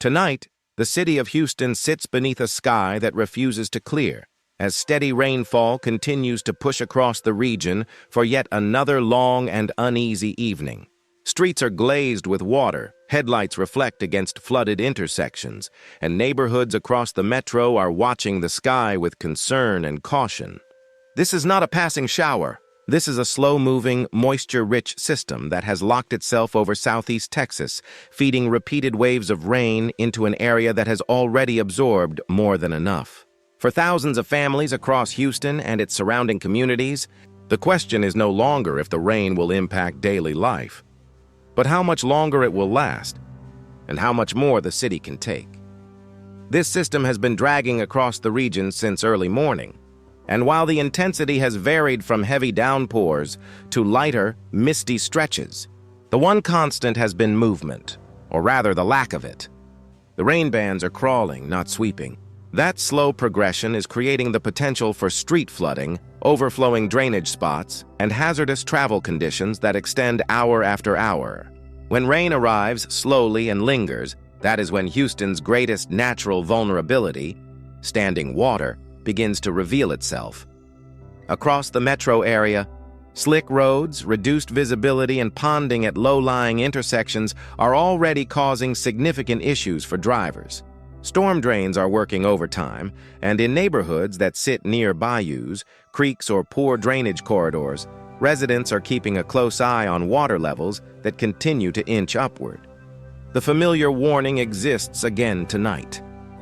Tonight, the city of Houston sits beneath a sky that refuses to clear, as steady rainfall continues to push across the region for yet another long and uneasy evening. Streets are glazed with water, headlights reflect against flooded intersections, and neighborhoods across the metro are watching the sky with concern and caution. This is not a passing shower. This is a slow-moving, moisture-rich system that has locked itself over southeast Texas, feeding repeated waves of rain into an area that has already absorbed more than enough. For thousands of families across Houston and its surrounding communities, the question is no longer if the rain will impact daily life, but how much longer it will last, and how much more the city can take. This system has been dragging across the region since early morning, and while the intensity has varied from heavy downpours to lighter, misty stretches, the one constant has been movement, or rather the lack of it. The rain bands are crawling, not sweeping. That slow progression is creating the potential for street flooding, overflowing drainage spots, and hazardous travel conditions that extend hour after hour. When rain arrives slowly and lingers, that is when Houston's greatest natural vulnerability, standing water, begins to reveal itself. Across the metro area, slick roads, reduced visibility, and ponding at low-lying intersections are already causing significant issues for drivers. Storm drains are working overtime, and in neighborhoods that sit near bayous, creeks, or poor drainage corridors, residents are keeping a close eye on water levels that continue to inch upward. The familiar warning exists again tonight.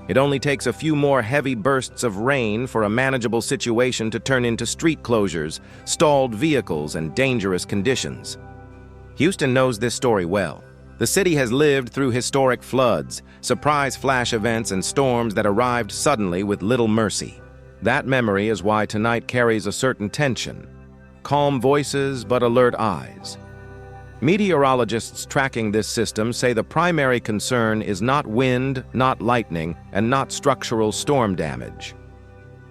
It only takes a few more heavy bursts of rain for a manageable situation to turn into street closures, stalled vehicles, and dangerous conditions. Houston knows this story well. The city has lived through historic floods, surprise flash events, and storms that arrived suddenly with little mercy. That memory is why tonight carries a certain tension. Calm voices but alert eyes. Meteorologists tracking this system say the primary concern is not wind, not lightning, and not structural storm damage.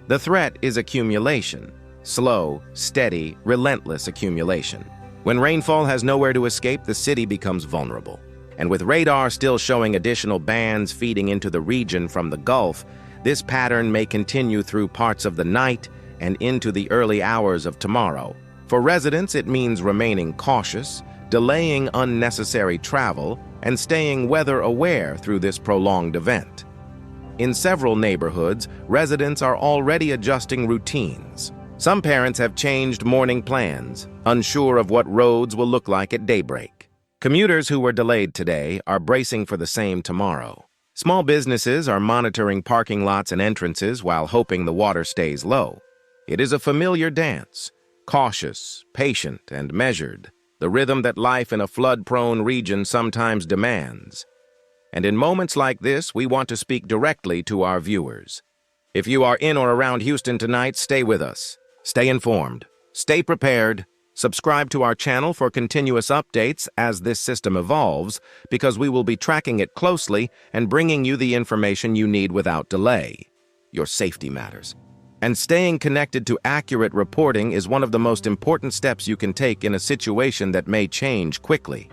The threat is accumulation. Slow, steady, relentless accumulation. When rainfall has nowhere to escape, the city becomes vulnerable. And with radar still showing additional bands feeding into the region from the Gulf, this pattern may continue through parts of the night and into the early hours of tomorrow. For residents, it means remaining cautious, delaying unnecessary travel, and staying weather-aware through this prolonged event. In several neighborhoods, residents are already adjusting routines. Some parents have changed morning plans, unsure of what roads will look like at daybreak. Commuters who were delayed today are bracing for the same tomorrow. Small businesses are monitoring parking lots and entrances while hoping the water stays low. It is a familiar dance, cautious, patient, and measured, the rhythm that life in a flood-prone region sometimes demands. And in moments like this, we want to speak directly to our viewers. If you are in or around Houston tonight, stay with us. Stay informed. Stay prepared. Subscribe to our channel for continuous updates as this system evolves, because we will be tracking it closely and bringing you the information you need without delay. Your safety matters. And staying connected to accurate reporting is one of the most important steps you can take in a situation that may change quickly.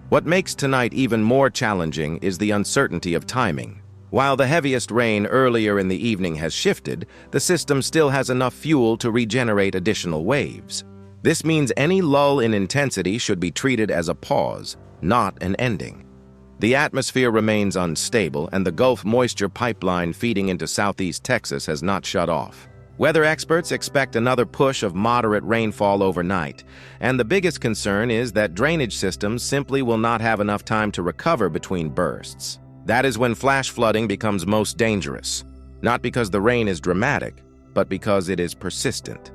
What makes tonight even more challenging is the uncertainty of timing. While the heaviest rain earlier in the evening has shifted, the system still has enough fuel to regenerate additional waves. This means any lull in intensity should be treated as a pause, not an ending. The atmosphere remains unstable, and the Gulf moisture pipeline feeding into southeast Texas has not shut off. Weather experts expect another push of moderate rainfall overnight, and the biggest concern is that drainage systems simply will not have enough time to recover between bursts. That is when flash flooding becomes most dangerous, not because the rain is dramatic, but because it is persistent.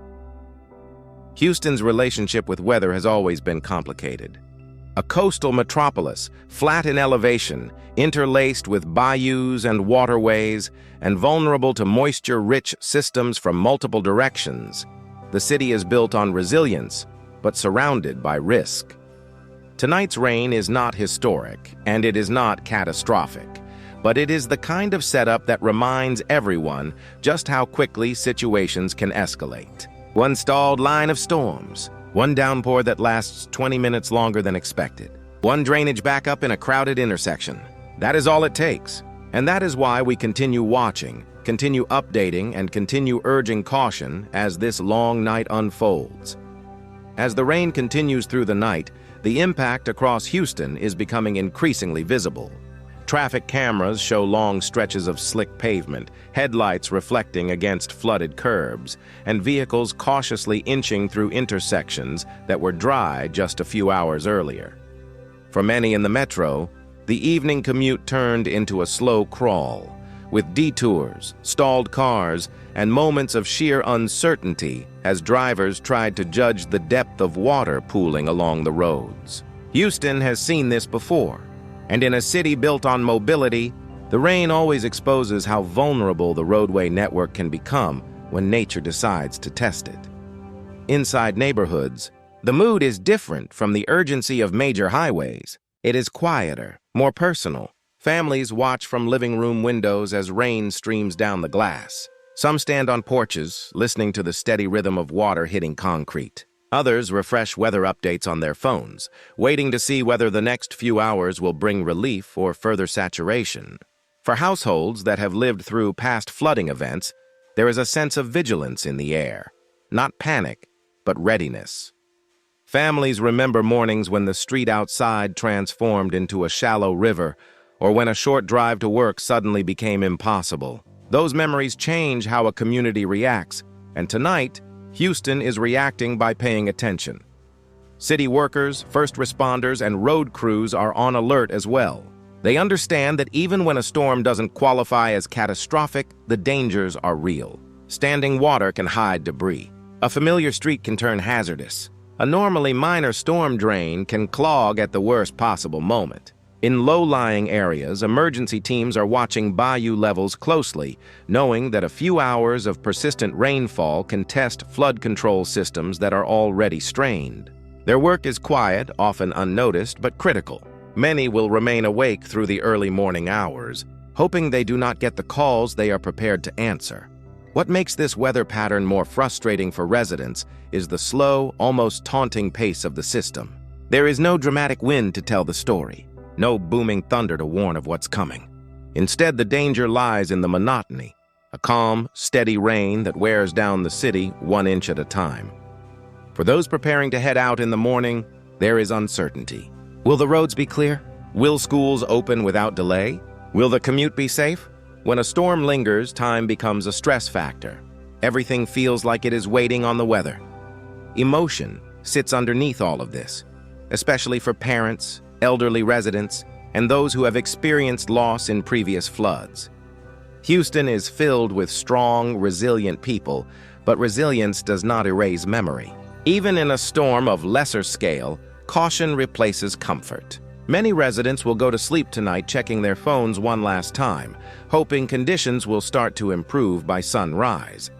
Houston's relationship with weather has always been complicated. A coastal metropolis, flat in elevation, interlaced with bayous and waterways, and vulnerable to moisture-rich systems from multiple directions, the city is built on resilience, but surrounded by risk. Tonight's rain is not historic, and it is not catastrophic, but it is the kind of setup that reminds everyone just how quickly situations can escalate. One stalled line of storms, one downpour that lasts 20 minutes longer than expected, one drainage backup in a crowded intersection. That is all it takes. And that is why we continue watching, continue updating, and continue urging caution as this long night unfolds. As the rain continues through the night, the impact across Houston is becoming increasingly visible. Traffic cameras show long stretches of slick pavement, headlights reflecting against flooded curbs, and vehicles cautiously inching through intersections that were dry just a few hours earlier. For many in the metro, the evening commute turned into a slow crawl, with detours, stalled cars, and moments of sheer uncertainty as drivers tried to judge the depth of water pooling along the roads. Houston has seen this before, and in a city built on mobility, the rain always exposes how vulnerable the roadway network can become when nature decides to test it. Inside neighborhoods, the mood is different from the urgency of major highways. It is quieter, more personal. Families watch from living room windows as rain streams down the glass. Some stand on porches, listening to the steady rhythm of water hitting concrete. Others refresh weather updates on their phones, waiting to see whether the next few hours will bring relief or further saturation. For households that have lived through past flooding events, there is a sense of vigilance in the air. Not panic, but readiness. Families remember mornings when the street outside transformed into a shallow river, or when a short drive to work suddenly became impossible. Those memories change how a community reacts, and tonight, Houston is reacting by paying attention. City workers, first responders, and road crews are on alert as well. They understand that even when a storm doesn't qualify as catastrophic, the dangers are real. Standing water can hide debris. A familiar street can turn hazardous. A normally minor storm drain can clog at the worst possible moment. In low-lying areas, emergency teams are watching bayou levels closely, knowing that a few hours of persistent rainfall can test flood control systems that are already strained. Their work is quiet, often unnoticed, but critical. Many will remain awake through the early morning hours, hoping they do not get the calls they are prepared to answer. What makes this weather pattern more frustrating for residents is the slow, almost taunting pace of the system. There is no dramatic wind to tell the story. No booming thunder to warn of what's coming. Instead, the danger lies in the monotony, a calm, steady rain that wears down the city 1 inch at a time. For those preparing to head out in the morning, there is uncertainty. Will the roads be clear? Will schools open without delay? Will the commute be safe? When a storm lingers, time becomes a stress factor. Everything feels like it is waiting on the weather. Emotion sits underneath all of this, especially for parents, elderly residents, and those who have experienced loss in previous floods. Houston is filled with strong, resilient people, but resilience does not erase memory. Even in a storm of lesser scale, caution replaces comfort. Many residents will go to sleep tonight checking their phones one last time, hoping conditions will start to improve by sunrise.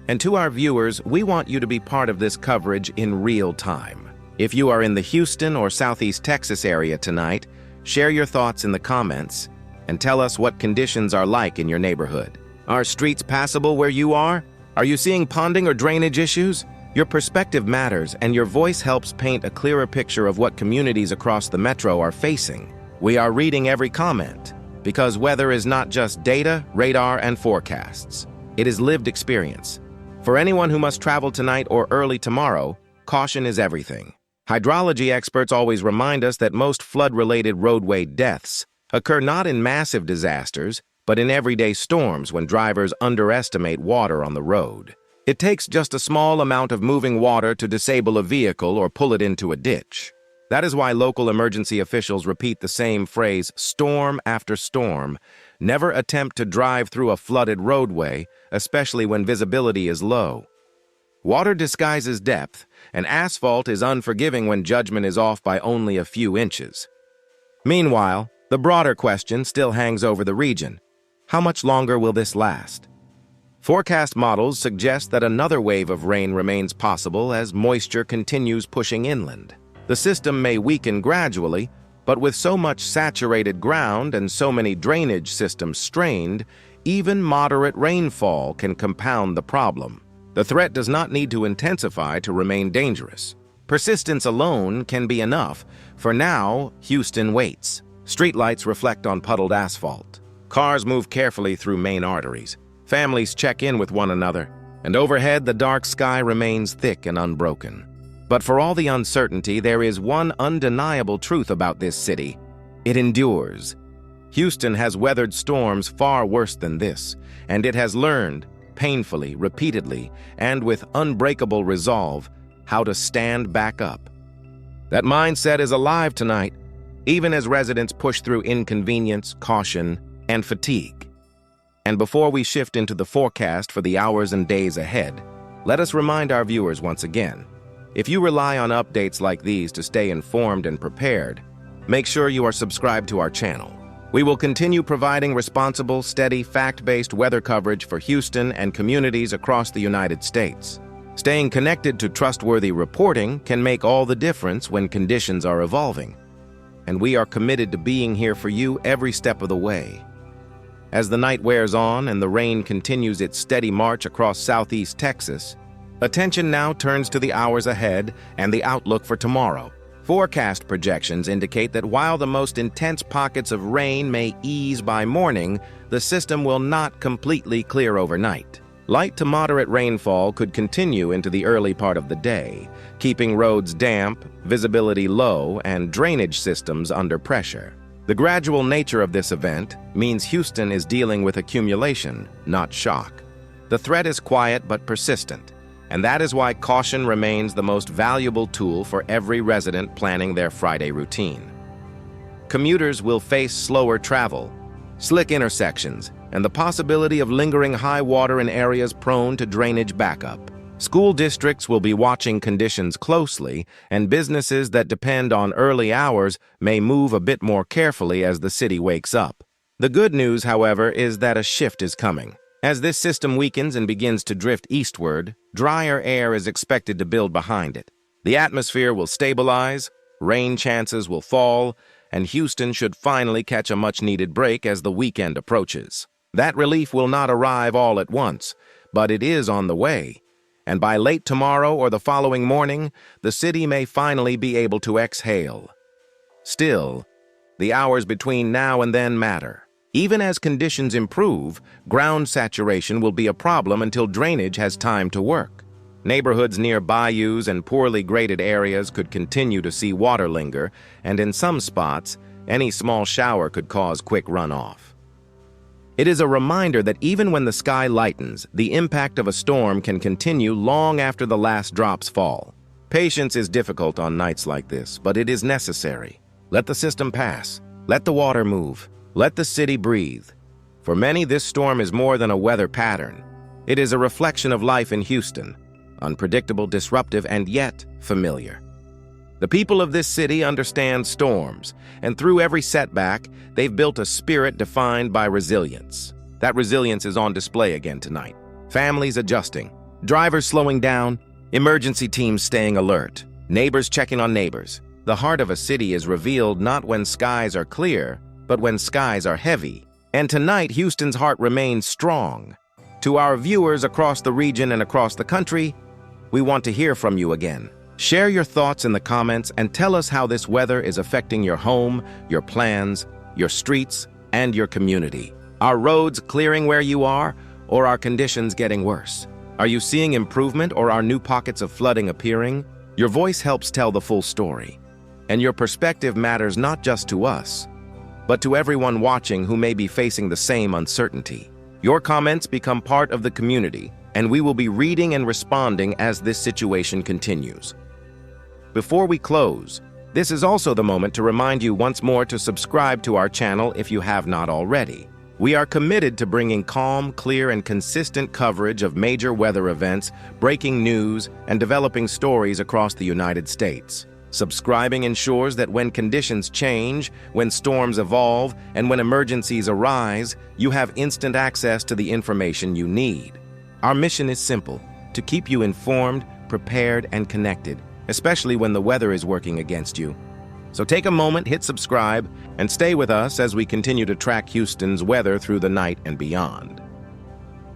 And to our viewers, we want you to be part of this coverage in real time. If you are in the Houston or Southeast Texas area tonight, share your thoughts in the comments and tell us what conditions are like in your neighborhood. Are streets passable where you are? Are you seeing ponding or drainage issues? Your perspective matters, and your voice helps paint a clearer picture of what communities across the metro are facing. We are reading every comment, because weather is not just data, radar, and forecasts. It is lived experience. For anyone who must travel tonight or early tomorrow, caution is everything. Hydrology experts always remind us that most flood-related roadway deaths occur not in massive disasters, but in everyday storms when drivers underestimate water on the road. It takes just a small amount of moving water to disable a vehicle or pull it into a ditch. That is why local emergency officials repeat the same phrase storm after storm. Never attempt to drive through a flooded roadway, especially when visibility is low. Water disguises depth, and asphalt is unforgiving when judgment is off by only a few inches. Meanwhile, the broader question still hangs over the region. How much longer will this last? Forecast models suggest that another wave of rain remains possible as moisture continues pushing inland. The system may weaken gradually, but with so much saturated ground and so many drainage systems strained, even moderate rainfall can compound the problem. The threat does not need to intensify to remain dangerous. Persistence alone can be enough. For now, Houston waits. Streetlights reflect on puddled asphalt. Cars move carefully through main arteries. Families check in with one another, and overhead the dark sky remains thick and unbroken. But for all the uncertainty, there is one undeniable truth about this city. It endures. Houston has weathered storms far worse than this, and it has learned, painfully, repeatedly, and with unbreakable resolve, how to stand back up. That mindset is alive tonight, even as residents push through inconvenience, caution, and fatigue. And before we shift into the forecast for the hours and days ahead, let us remind our viewers once again, if you rely on updates like these to stay informed and prepared, make sure you are subscribed to our channel. We will continue providing responsible, steady, fact-based weather coverage for Houston and communities across the United States. Staying connected to trustworthy reporting can make all the difference when conditions are evolving. And we are committed to being here for you every step of the way. As the night wears on and the rain continues its steady march across southeast Texas, attention now turns to the hours ahead and the outlook for tomorrow. Forecast projections indicate that while the most intense pockets of rain may ease by morning, the system will not completely clear overnight. Light to moderate rainfall could continue into the early part of the day, keeping roads damp, visibility low, and drainage systems under pressure. The gradual nature of this event means Houston is dealing with accumulation, not shock. The threat is quiet but persistent, and that is why caution remains the most valuable tool for every resident planning their Friday routine. Commuters will face slower travel, slick intersections, and the possibility of lingering high water in areas prone to drainage backup. School districts will be watching conditions closely, and businesses that depend on early hours may move a bit more carefully as the city wakes up. The good news, however, is that a shift is coming. As this system weakens and begins to drift eastward, drier air is expected to build behind it. The atmosphere will stabilize, rain chances will fall, and Houston should finally catch a much-needed break as the weekend approaches. That relief will not arrive all at once, but it is on the way. And by late tomorrow or the following morning, the city may finally be able to exhale. Still, the hours between now and then matter. Even as conditions improve, ground saturation will be a problem until drainage has time to work. Neighborhoods near bayous and poorly graded areas could continue to see water linger, and in some spots, any small shower could cause quick runoff. It is a reminder that even when the sky lightens, the impact of a storm can continue long after the last drops fall. Patience is difficult on nights like this, but it is necessary. Let the system pass. Let the water move. Let the city breathe. For many, this storm is more than a weather pattern. It is a reflection of life in Houston, unpredictable, disruptive, and yet familiar. The people of this city understand storms, and through every setback, they've built a spirit defined by resilience. That resilience is on display again tonight. Families adjusting, drivers slowing down, emergency teams staying alert, neighbors checking on neighbors. The heart of a city is revealed not when skies are clear, but when skies are heavy. And tonight, Houston's heart remains strong. To our viewers across the region and across the country, we want to hear from you again. Share your thoughts in the comments and tell us how this weather is affecting your home, your plans, your streets, and your community. Are roads clearing where you are, or are conditions getting worse? Are you seeing improvement, or are new pockets of flooding appearing? Your voice helps tell the full story, and your perspective matters not just to us, but to everyone watching who may be facing the same uncertainty. Your comments become part of the community, and we will be reading and responding as this situation continues. Before we close, this is also the moment to remind you once more to subscribe to our channel if you have not already. We are committed to bringing calm, clear, and consistent coverage of major weather events, breaking news, and developing stories across the United States. Subscribing ensures that when conditions change, when storms evolve, and when emergencies arise, you have instant access to the information you need. Our mission is simple: to keep you informed, prepared, and connected, especially when the weather is working against you. So take a moment, hit subscribe, and stay with us as we continue to track Houston's weather through the night and beyond.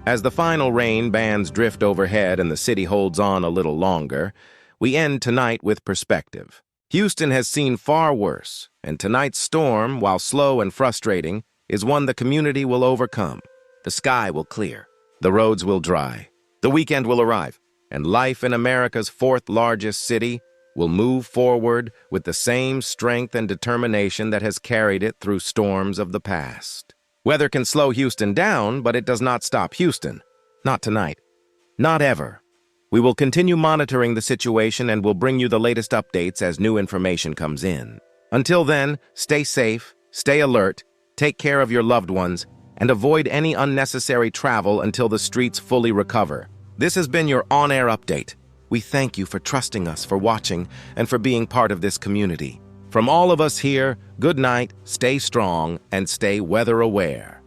As the final rain bands drift overhead and the city holds on a little longer, we end tonight with perspective. Houston has seen far worse, and tonight's storm, while slow and frustrating, is one the community will overcome. The sky will clear, the roads will dry, the weekend will arrive, and life in America's fourth largest city will move forward with the same strength and determination that has carried it through storms of the past. Weather can slow Houston down, but it does not stop Houston. Not tonight. Not ever. We will continue monitoring the situation and will bring you the latest updates as new information comes in. Until then, stay safe, stay alert, take care of your loved ones, and avoid any unnecessary travel until the streets fully recover. This has been your on-air update. We thank you for trusting us, for watching, and for being part of this community. From all of us here, good night, stay strong, and stay weather aware.